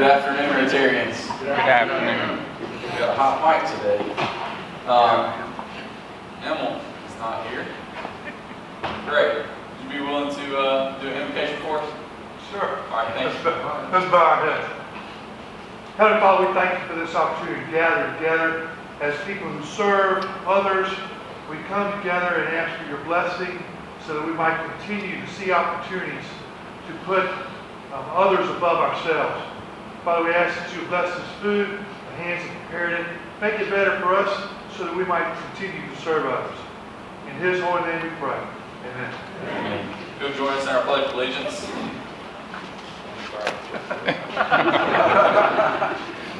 afternoon, Rotarians. Good afternoon. We got a hot mic today. Emil is not here. Great. Would you be willing to do an invocation for us? Sure. All right, thank you. Let's bow our heads. Heavenly Father, we thank you for this opportunity to gather together as people who serve others. We come together and ask for your blessing so that we might continue to see opportunities to put others above ourselves. Father, we ask that you bless this food, the hands that prepared it, make it better for us so that we might continue to serve others. In his holy name we pray. Amen. Amen. Go join us in our Pledge of Allegiance.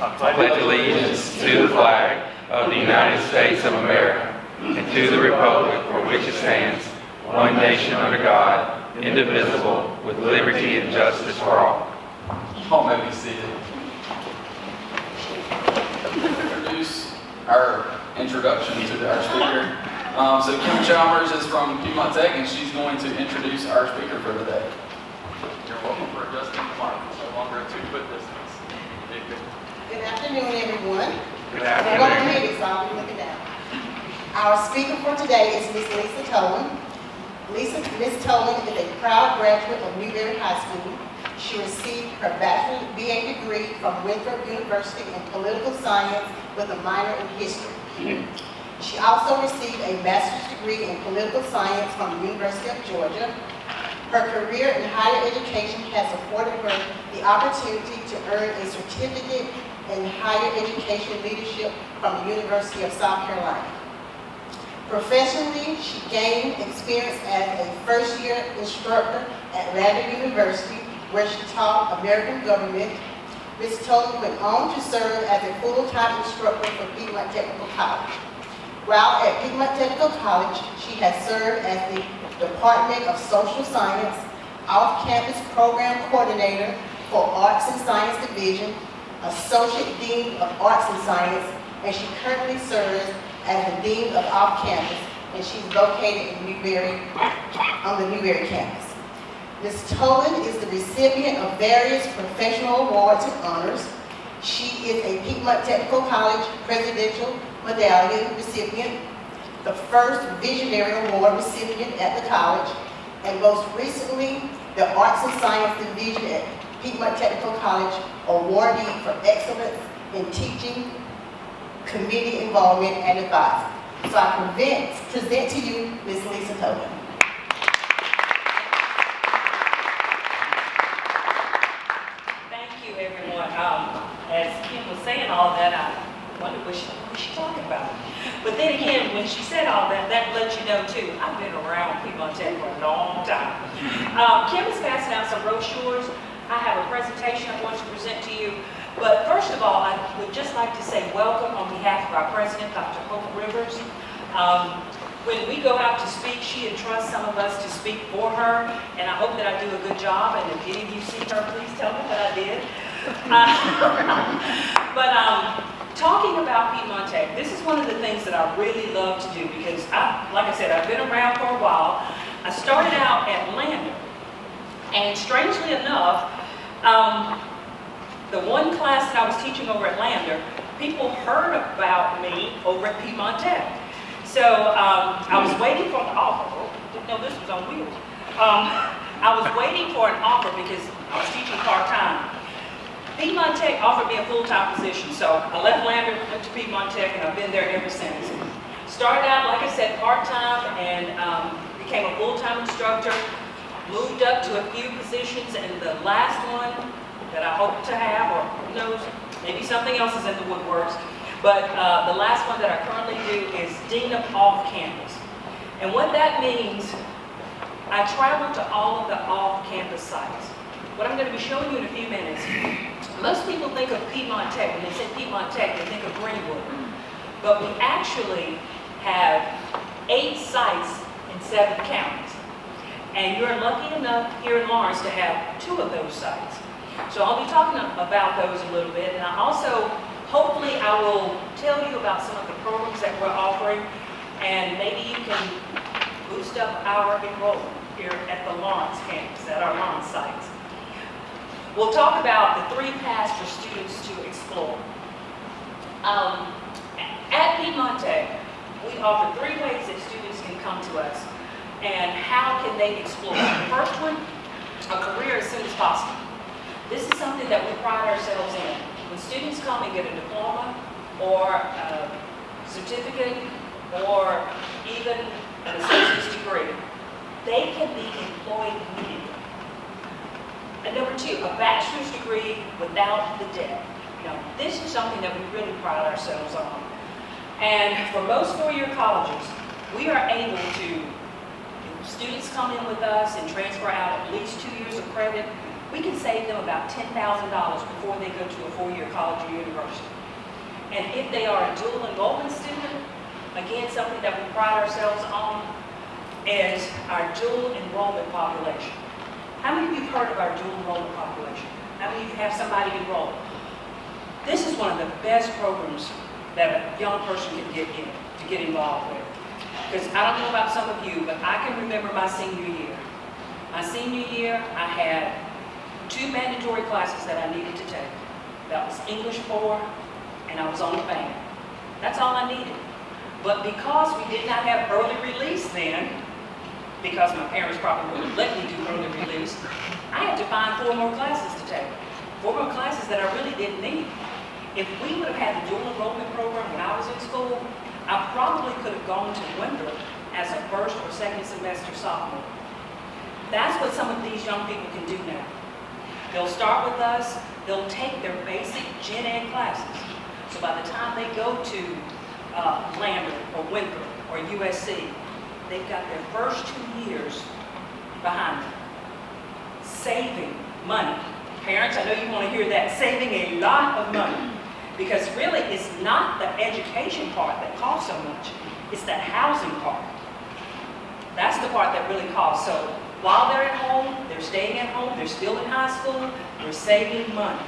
I pledge allegiance to the flag of the United States of America and to the republic for which it stands, one nation under God, indivisible, with liberty and justice for all. Y'all may be seated. Introduce our introduction to our speaker. So Kim Chalmers is from Piedmont Tech, and she's going to introduce our speaker for today. You're welcome for adjusting the mic. It's no longer a 2-foot distance. Good afternoon, everyone. Good I'm going to read it, so I'll be looking down. Our speaker for today is Ms. Lisa Tolan. Ms. Tolan is a proud graduate of Newberry High School. She received her bachelor's BA degree from Winthrop University in political science with a minor in history. She also received a master's degree in political science from the University of Georgia. Her career in higher education has afforded her the opportunity to earn a certificate in higher education leadership from the University of South Carolina. Professionally, she gained experience as a first-year instructor at Lander University, where she taught American government. Ms. Tolan went on to serve as a full-time instructor for Piedmont Technical College. While at Piedmont Technical College, she has served as the Department of Social Science Off-Campus Program Coordinator for Arts and Science Division, Associate Dean of Arts and Science, and she currently serves as the Dean of Off-Campus, and she's located in Newberry, on the Newberry campus. Ms. Tolan is the recipient of various professional awards and honors. She is a Piedmont Technical College Presidential Medallion recipient, the first Visionary Award recipient at the college, and most recently, the Arts and Science Division at Piedmont Technical College awardee for excellence in teaching, committee involvement, and advising. So I present to you Ms. Lisa Tolan. Thank you, everyone. As Kim was saying all that, I wondered what she talking about. But then again, when she said all that, that lets you know too, I've been around Piedmont Tech for a long time. Kim is passing out some brochures. I have a presentation I want to present to you. But first of all, I would just like to say welcome on behalf of our president, Dr. Hope Rivers. When we go out to speak, she entrusts some of us to speak for her, and I hope that I do a good job, and if any of you see her, please tell me that I did. Talking about Piedmont Tech, this is one of the things that I really love to do because, like I said, I've been around for a while. I started out at Lander, and strangely enough, the one class that I was teaching over at Lander, people heard about me over at Piedmont Tech. So I was waiting for an offer. Oh, didn't know this was on wheels. I was waiting for an offer because I was teaching part-time. Piedmont Tech offered me a full-time position, so I left Lander, went to Piedmont Tech, and I've been there ever since. Started out, like I said, part-time, and became a full-time instructor. Moved up to a few positions, and the last one that I hope to have, or who knows, maybe something else is in the woodworks, but the last one that I currently do is Dean of Off-Campus. And what that means, I travel to all of the off-campus sites. What I'm going to be showing you in a few minutes, most people think of Piedmont Tech, when they say Piedmont Tech, they think of Greenwood. But we actually have 8 sites in 7 counties. And you're lucky enough here in Lawrence to have 2 of those sites. So I'll be talking about those a little bit, and I also, hopefully I will tell you about some of the programs that we're offering, and maybe you can boost up our enrollment here at the Lawrence campus, at our Lawrence sites. we'll talk about the 3 paths for students to explore. At Piedmont Tech, we offer 3 ways that students can come to us and how can they explore. The first one, a career as soon as possible. This is something that we pride ourselves in. When students come and get a diploma or a certificate or even an associate's degree, they can be employed immediately. And number 2, a bachelor's degree without the debt. This is something that we really pride ourselves on. And for most 4-year colleges, we are able to, if students come in with us and transfer out at least 2 years of credit, we can save them about $10,000 before they go to a 4-year college or university. And if they are a dual enrollment student, again, something that we pride ourselves on is our dual enrollment population. How many of you have heard of our dual enrollment population? How many of you have somebody enrolled? This is one of the best programs that a young person can get involved with. Because I don't know about some of you, but I can remember my senior year. My senior year, I had 2 mandatory classes that I needed to take. That was English 4, and I was on the band. That's all I needed. But because we did not have early release then, because my parents probably wouldn't let me do early release, I had to find 4 more classes to take. 4 more classes that I really didn't need. If we would have had the dual enrollment program when I was in school, I probably could have gone to Winthrop as a 1st or 2nd semester sophomore. That's what some of these young people can do now. They'll start with us, they'll take their basic gen ed classes. So by the time they go to Lander or Winthrop or USC, they've got their first 2 years behind them. Saving money. Parents, I know you want to hear that, saving a lot of money. Because really, it's not the education part that costs so much. It's the housing part. That's the part that really costs. So while they're at home, they're staying at home, they're still in high school, they're saving money,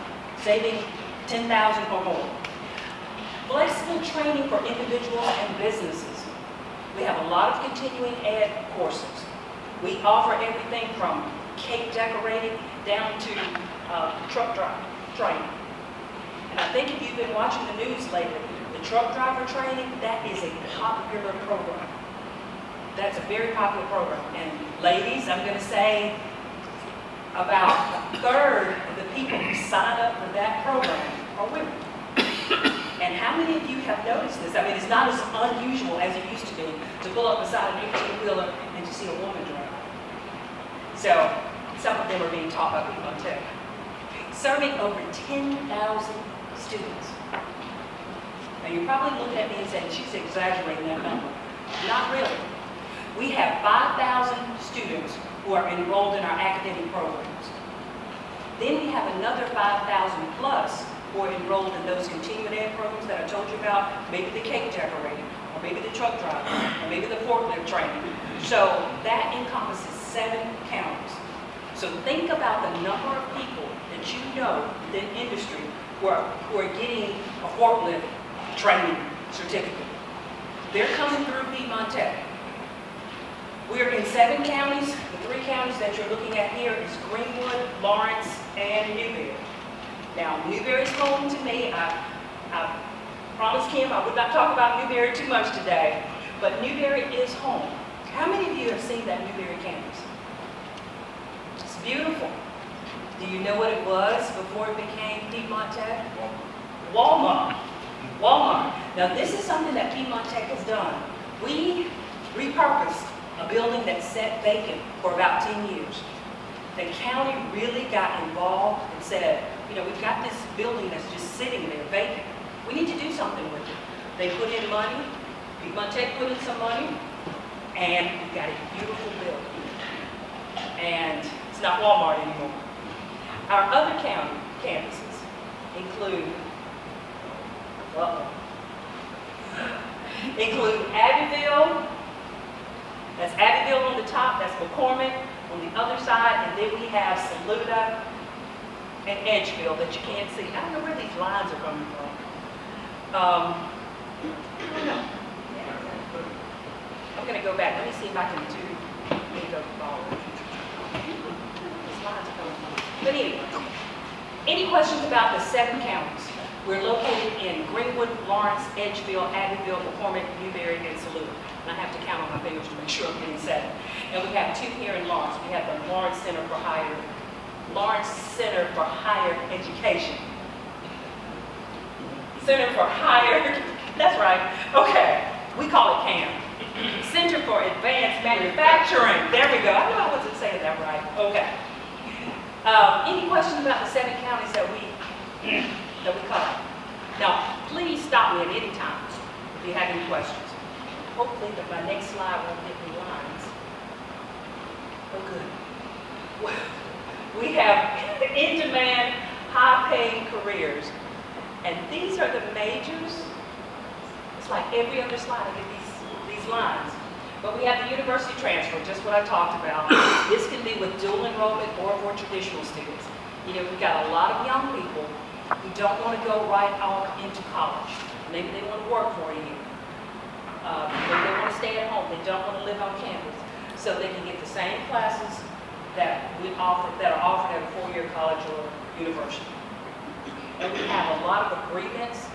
saving $10,000 or more. Flexible training for individuals and businesses. We have a lot of continuing ed courses. We offer everything from cake decorating down to truck driver training. And I think if you've been watching the news lately, the truck driver training, that is a popular program. That's a very popular program. And ladies, I'm going to say about a third of the people who sign up for that program are women. And how many of you have noticed this? I mean, it's not as unusual as it used to be to pull up beside an 18-wheeler and to see a woman drive. So some of them are being taught by Piedmont Tech. Serving over 10,000 students. Now you're probably looking at me and saying, she's exaggerating that number. Not really. We have 5,000 students who are enrolled in our academic programs. Then we have another 5,000 plus who are enrolled in those continuing ed programs that I told you about, maybe the cake decorating, or maybe the truck driving, or maybe the forklift training. So that encompasses 7 counties. So think about the number of people that you know within industry who are getting a forklift training certificate. They're coming through Piedmont Tech. We're in 7 counties. The 3 counties that you're looking at here is Greenwood, Lawrence, and Newberry. Now, Newberry's home to me. I promised Kim I would not talk about Newberry too much today, but Newberry is home. How many of you have seen that Newberry campus? It's beautiful. Do you know what it was before it became Piedmont Tech? Walmart. Walmart. Now, this is something that Piedmont Tech has done. We repurposed a building that sat vacant for about 10 years. The county really got involved and said, you know, we've got this building that's just sitting there vacant. We need to do something with it. They put in money, Piedmont Tech put in some money, and we got a beautiful building. And it's not Walmart anymore. Our other county campuses include Abbeville. That's Abbeville on the top, that's McCormick on the other side, and then we have Saluda and Edgefield that you can't see. I don't know where these lines are coming from. I don't know. I'm going to go back. Let me see if I can go forward. These lines are coming from. But anyway, Any questions about the 7 counties? We're located in Greenwood, Lawrence, Edgefield, Abbeville, McCormick, Newberry, and Saluda. And I have to count on my fingers to make sure I'm getting 7. And we have 2 here in Lawrence. We have the Lawrence Center for Higher Education. Center for Higher, that's right, okay. We call it CAM. Center for Advanced Manufacturing. There we go. I knew I wasn't saying that right. Okay. Any questions about the 7 counties that we cover? Now, please stop me at any time if you have any questions. Hopefully that my next slide won't get me lines. Oh, good. We have in-demand, high-paying careers. And these are the majors. It's like every other slide I get these lines. But we have the university transfer, just what I talked about. This can be with dual enrollment or for traditional students. You know, we've got a lot of young people who don't want to go right off into college. Maybe they want to work for a year. Maybe they want to stay at home. They don't want to live on campus. So they can get the same classes that are offered at a 4-year college or university. And we have a lot of agreements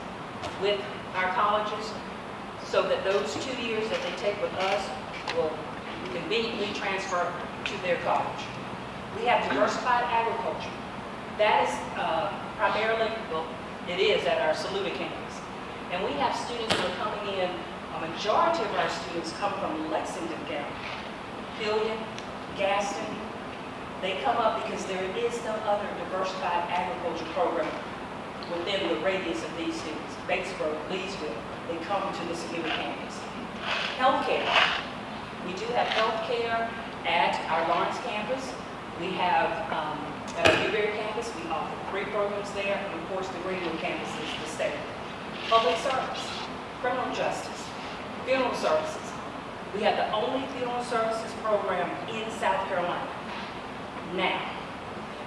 with our colleges so that those 2 years that they take with us will conveniently transfer to their college. We have diversified agriculture. That is primarily, well, it is at our Saluda campus. And we have students who are coming in, a majority of our students come from Lexington County, Hilliard, Gaston. They come up because there is no other diversified agriculture program within the radius of these students. Batesboro, Leesville, they come to the Saluda campus. Healthcare. We do have healthcare at our Lawrence campus. We have, at our Newberry campus, we offer 3 programs there, and of course the Greenwood campus is the state. Public service, criminal justice, funeral services. We have the only funeral services program in South Carolina. Now,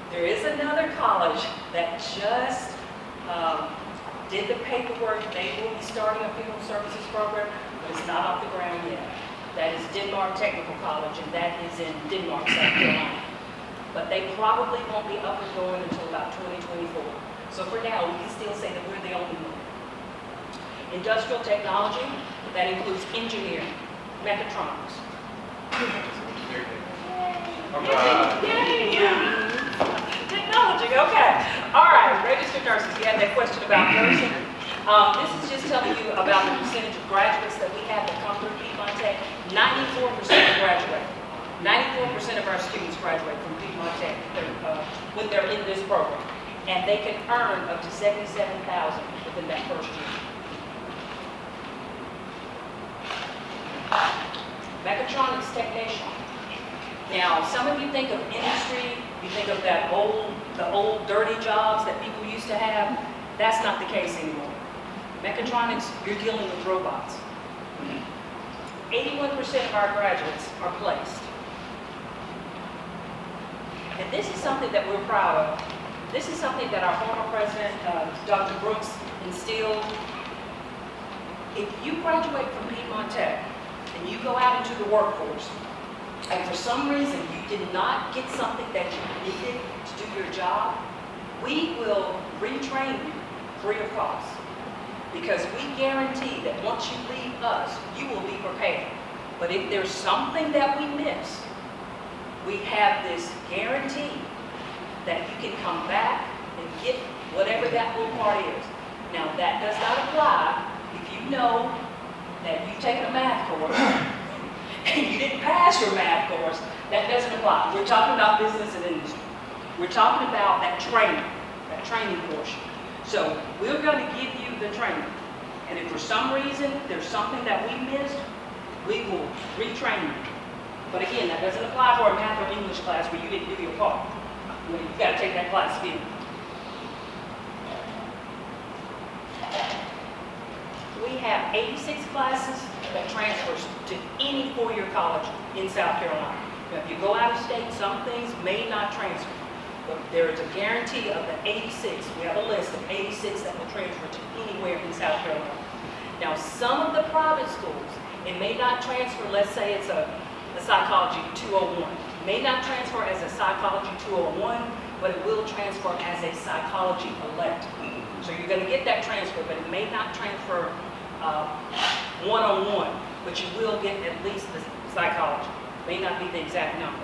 there is another college that just did the paperwork. They will be starting a funeral services program, but it's not off the ground yet. That is Denmark Technical College, and that is in Denmark, South Carolina. But they probably won't be up and going until about 2024. So for now, we can still say that we're the only one. Industrial technology, that includes engineering, mechatronics. Technology, okay. All right, registered nurses. You had that question about nursing. This is just telling you about the percentage of graduates that we have that come through Piedmont Tech. 94% graduate. 94% of our students graduate from Piedmont Tech when they're in this program. And they can earn up to $77,000 within that first year. Mechatronics technician. Now, some of you think of industry, you think of the old dirty jobs that people used to have. That's not the case anymore. Mechatronics, you're dealing with robots. 81% of our graduates are placed. And this is something that we're proud of. This is something that our former president, Dr. Brooks, instilled. If you graduate from Piedmont Tech and you go out into the workforce, and for some reason you did not get something that you needed to do your job, we will retrain you free of cost. Because we guarantee that once you leave us, you will be prepared. But if there's something that we miss, we have this guarantee that you can come back and get whatever that little part is. Now that does not apply if you know that you've taken a math course and you didn't pass your math course. That doesn't apply. We're talking about business and industry. We're talking about that training portion. So we're going to give you the training. And if for some reason there's something that we missed, we will retrain you. But again, that doesn't apply for a math or English class where you didn't do your part. You've got to take that class again. We have 86 classes that transfers to any 4-year college in South Carolina. Now, if you go out of state, some things may not transfer. But there is a guarantee of the 86. We have a list of 86 that will transfer to anywhere in South Carolina. Now, some of the private schools, it may not transfer. Let's say it's a psychology 201. May not transfer as a psychology 201, but it will transfer as a psychology elect. So you're going to get that transfer, but it may not transfer one-on-one, but you will get at least the psychology. May not be the exact number.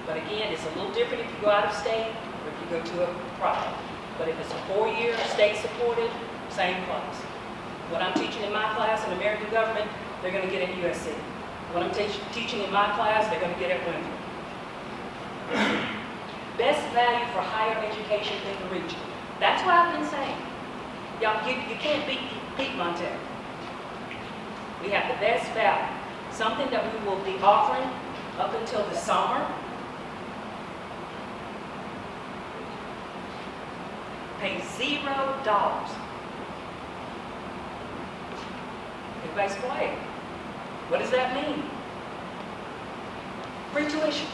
But again, it's a little different if you go out of state or if you go to a private. But if it's a 4-year state supported, same class. What I'm teaching in my class in American government, they're going to get at USC. What I'm teaching in my class, they're going to get at Winthrop. Best value for higher education in the region. That's what I've been saying. Y'all, you can't beat Piedmont Tech. We have the best value. Something that we will be offering up until the summer. Pay $0. Everybody's quiet. What does that mean? Free tuition.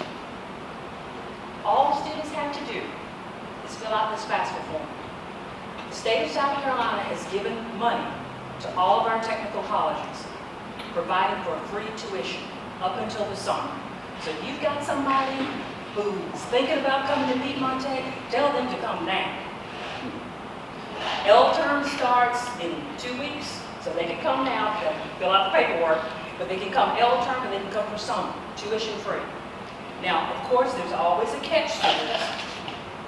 All students have to do is fill out this FAFSA form. The state of South Carolina has given money to all of our technical colleges, providing for free tuition up until the summer. So if you've got somebody who's thinking about coming to Piedmont Tech, tell them to come now. L term starts in 2 weeks, so they can come now, they'll fill out the paperwork, but they can come L term and they can come for summer, tuition free. Now, of course, there's always a catch to this.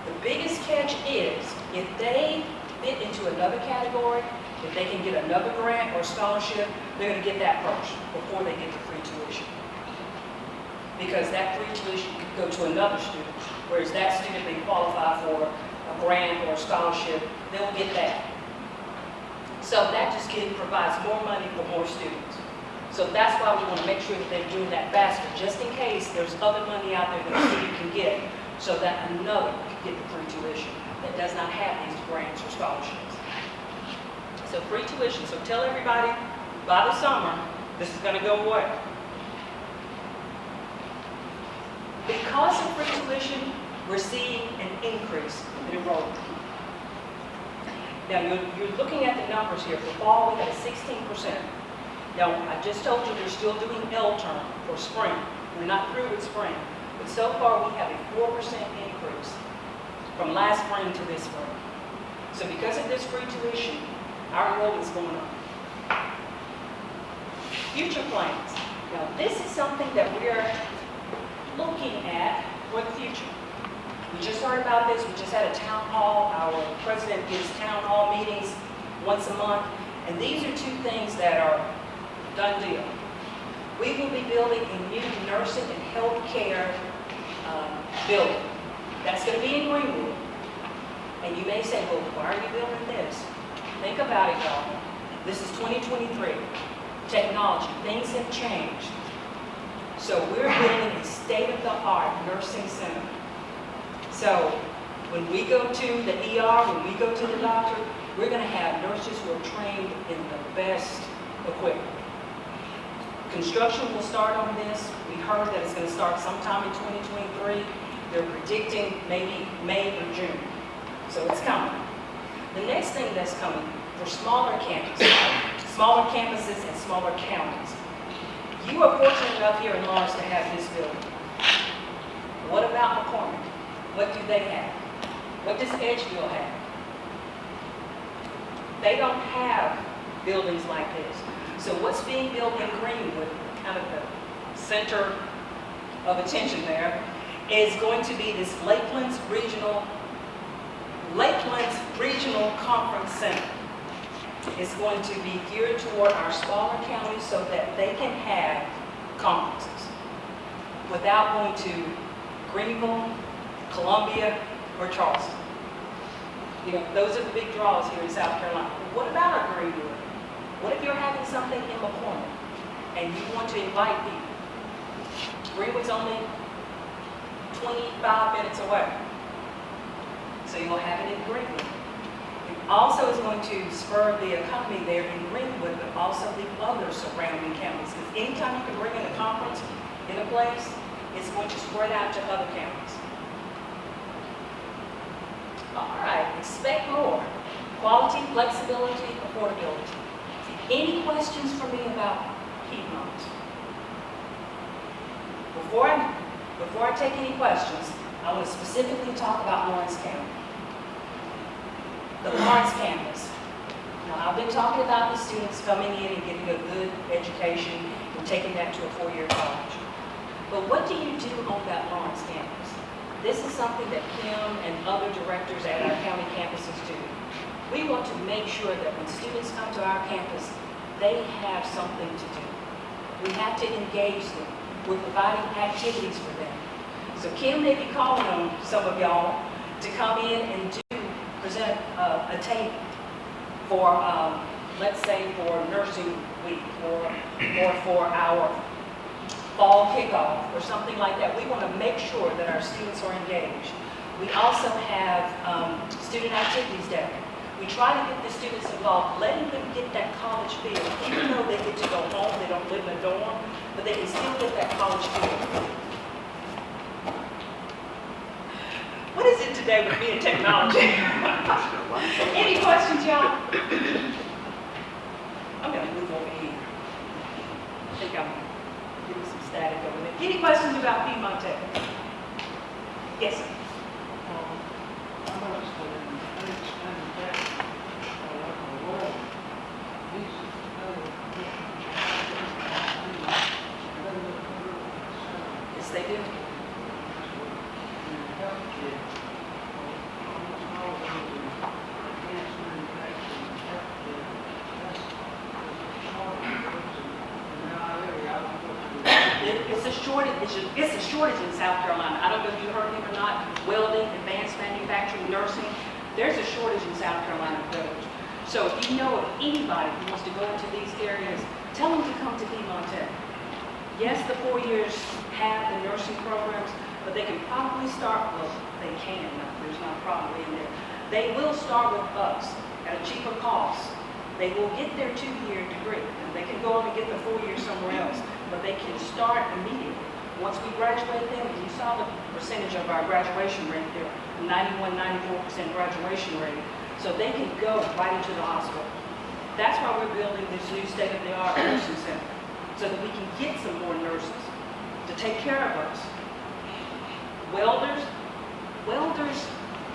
The biggest catch is if they fit into another category, if they can get another grant or scholarship, they're going to get that first before they get the free tuition. Because that free tuition could go to another student, whereas that student may qualify for a grant or a scholarship, they'll get that. So that just provides more money for more students. So that's why we want to make sure that they're doing that faster, just in case there's other money out there that a student can get, so that another can get the free tuition that does not have these grants or scholarships. So free tuition. So tell everybody by the summer, this is going to go away. Because of free tuition, we're seeing an increase in enrollment. Now, you're looking at the numbers here. For fall, we had a 16%. Now, I just told you they're still doing L term for spring. We're not through with spring. But so far, we have a 4% increase from last spring to this spring. So because of this free tuition, our enrollment is going up. Future plans. Now, this is something that we're looking at for the future. We just heard about this. We just had a town hall. Our president gives town hall meetings once a month. And these are two things that are done deal. We will be building a new nursing and health care building. That's going to be in Greenwood. And you may say, well, why are you building this? Think about it, y'all. This is 2023. Technology. Things have changed. So we're building a state-of-the-art nursing center. So when we go to the ER, when we go to the doctor, we're going to have nurses who are trained in the best equipment. Construction will start on this. We heard that it's going to start sometime in 2023. They're predicting maybe May or June. So it's coming. The next thing that's coming for smaller campuses and smaller counties. You are fortunate enough here in Lawrence to have this building. What about McCormick? What do they have? What does Edgeville have? They don't have buildings like this. So what's being built in Greenwood, kind of the center of attention there, is going to be this Lakeland's Regional Conference Center. It's going to be geared toward our smaller counties so that they can have conferences without going to Greenville, Columbia, or Charleston. You know, those are the big draws here in South Carolina. What about our Greenwood? What if you're having something in McCormick and you want to invite people? Greenwood's only 25 minutes away. So you'll have it in Greenwood. It also is going to spur the economy there in Greenwood, but also the other surrounding counties. Because anytime you can bring in a conference in a place, it's going to spread out to other counties. All right, expect more. Quality, flexibility, affordability. Any questions for me about Piedmont? Before I Before I take any questions, I want to specifically talk about Lawrence County. The Lawrence campus. Now, I've been talking about the students coming in and getting a good education and taking that to a four-year college. But what do you do on that Lawrence campus? This is something that Kim and other directors at our county campuses do. We want to make sure that when students come to our campus, they have something to do. We have to engage them. We're providing activities for them. So Kim may be calling on some of y'all to come in and present a table for, let's say, for nursing week or for our fall kickoff or something like that. We want to make sure that our students are engaged. We also have student activities day. We try to get the students involved, letting them get that college feel. Even though they get to go home, they don't live in a dorm, but they can still get that college feel. What is it today with me and technology? Any questions, y'all? I'm going to move over here. I think I'm getting some static over there. Any questions about Piedmont Tech? Yes, sir. Yes, they do. It's a shortage in South Carolina. I don't know if you heard him or not. Welding, advanced manufacturing, nursing. There's a shortage in South Carolina of those. So if you know of anybody who wants to go into these areas, tell them to come to Piedmont Tech. Yes, the 4 years have the nursing programs, but they can probably start, well, they can, there's not probably in there. They will start with us at a cheaper cost. They will get their 2-year degree, and they can go on and get the 4 years somewhere else, but they can start immediately. Once we graduate them, and you saw the percentage of our graduation rate there, 91, 94% graduation rate, so they can go right into the hospital. That's why we're building this new state-of-the-art nursing center, so that we can get some more nurses to take care of us. Welders,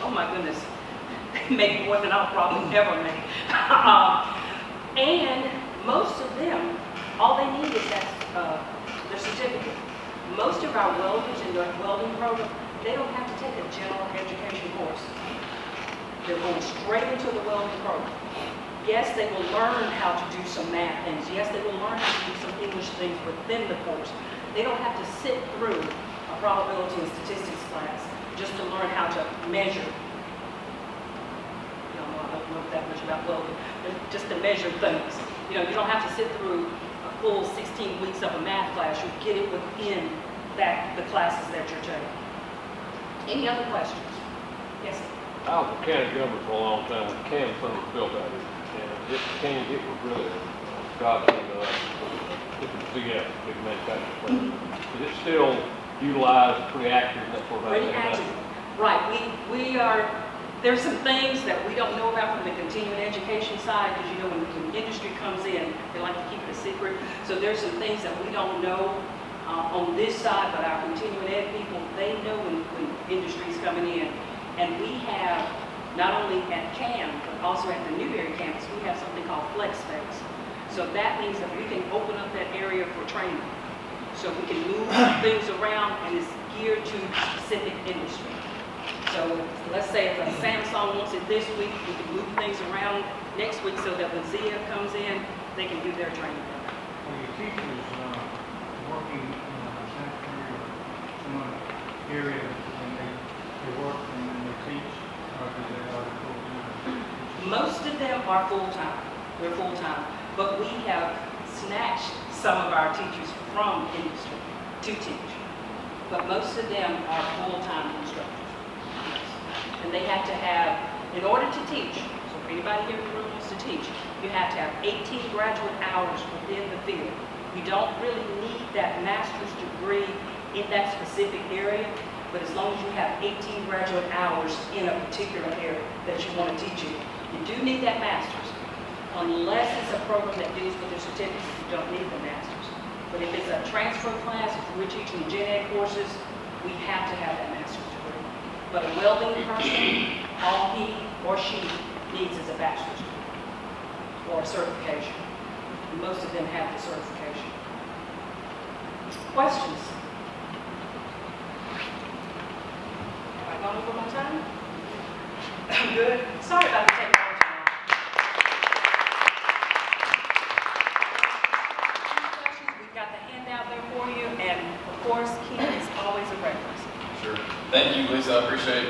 oh my goodness, they make more than I'll probably ever make. And most of them, all they need is that their certificate. Most of our welders in the welding program, they don't have to take a general education course. They're going straight into the welding program. Yes, they will learn how to do some math things. Yes, they will learn how to do some English things within the course. They don't have to sit through a probability and statistics class just to learn how to measure. You know, I don't know that much about welding, but just to measure things. You know, you don't have to sit through a full 16 weeks of a math class. You get it within the classes that you're taking. Any other questions? Yes, sir. I was a county governor for a long time. The county fund was built out here. And it was really a godsend to us. It was big manufacturing plant. Is it still utilized pretty active and that sort of thing? Pretty active. Right. We are, there's some things that we don't know about from the continuing education side, because you know when industry comes in, they like to keep it a secret. So there's some things that we don't know on this side, but our continuing ed people, they know when industry's coming in. And we have, not only at CAM, but also at the Newberry campus, we have something called flex space. So that means that we can open up that area for training. So we can move things around, and it's geared to specific industry. So let's say if a Samsung wants it this week, we can move things around next week so that when Zia comes in, they can do their training. Are your teachers working in a sanctuary or some area when they work and then they teach, or do they are full-time? Most of them are full-time. They're full-time. But we have snatched some of our teachers from industry to teach. But most of them are full-time instructors. And they have to have, in order to teach, so if anybody here in the room wants to teach, you have to have 18 graduate hours within the field. You don't really need that master's degree in that specific area, but as long as you have 18 graduate hours in a particular area that you want to teach in, you do need that master's. Unless it's a program that deals with their certificate, you don't need the master's. But if it's a transfer class, if we're teaching gen ed courses, we have to have that master's degree. But a welding person, all he or she needs is a bachelor's degree or a certification. And most of them have the certification. Questions? Have I gone over my time? I'm good. Sorry about the technology. Questions? We've got the handout there for you, and of course, Ken is always a reference. Sure. Thank you, Lisa. I appreciate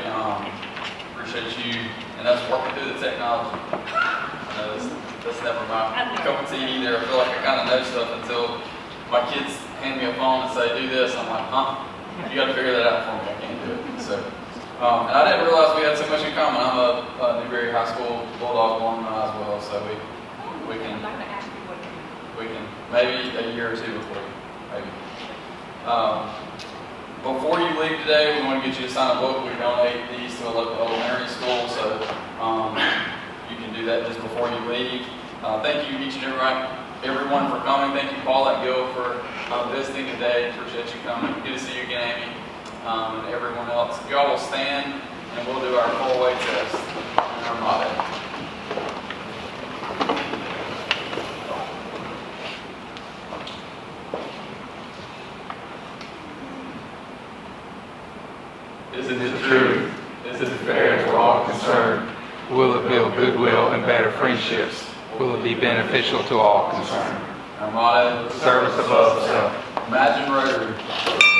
you and us working through the technology. That's never my cup of tea either. I feel like I kind of know stuff until my kids hand me a phone and say, do this. I'm like, huh? You got to figure that out for me. I can't do it. So, and I didn't realize we had so much in common. I'm a Newberry High School Bulldog alumni as well, so we can maybe a year or two before you, maybe. Before you leave today, we want to get you to sign a book. We donate these to a local elementary school, so you can do that just before you leave. Thank you each and everyone for coming. Thank you, Paul and Gil, for visiting today. Appreciate you coming. Good to see you again, Amy, and everyone else. Y'all will stand, and we'll do our full weight test and our motto. Is it true? Is it fair to all concerned? Will it build goodwill and better friendships? Will it be beneficial to all concerned? Our motto, Service above self. Imagine Rotary.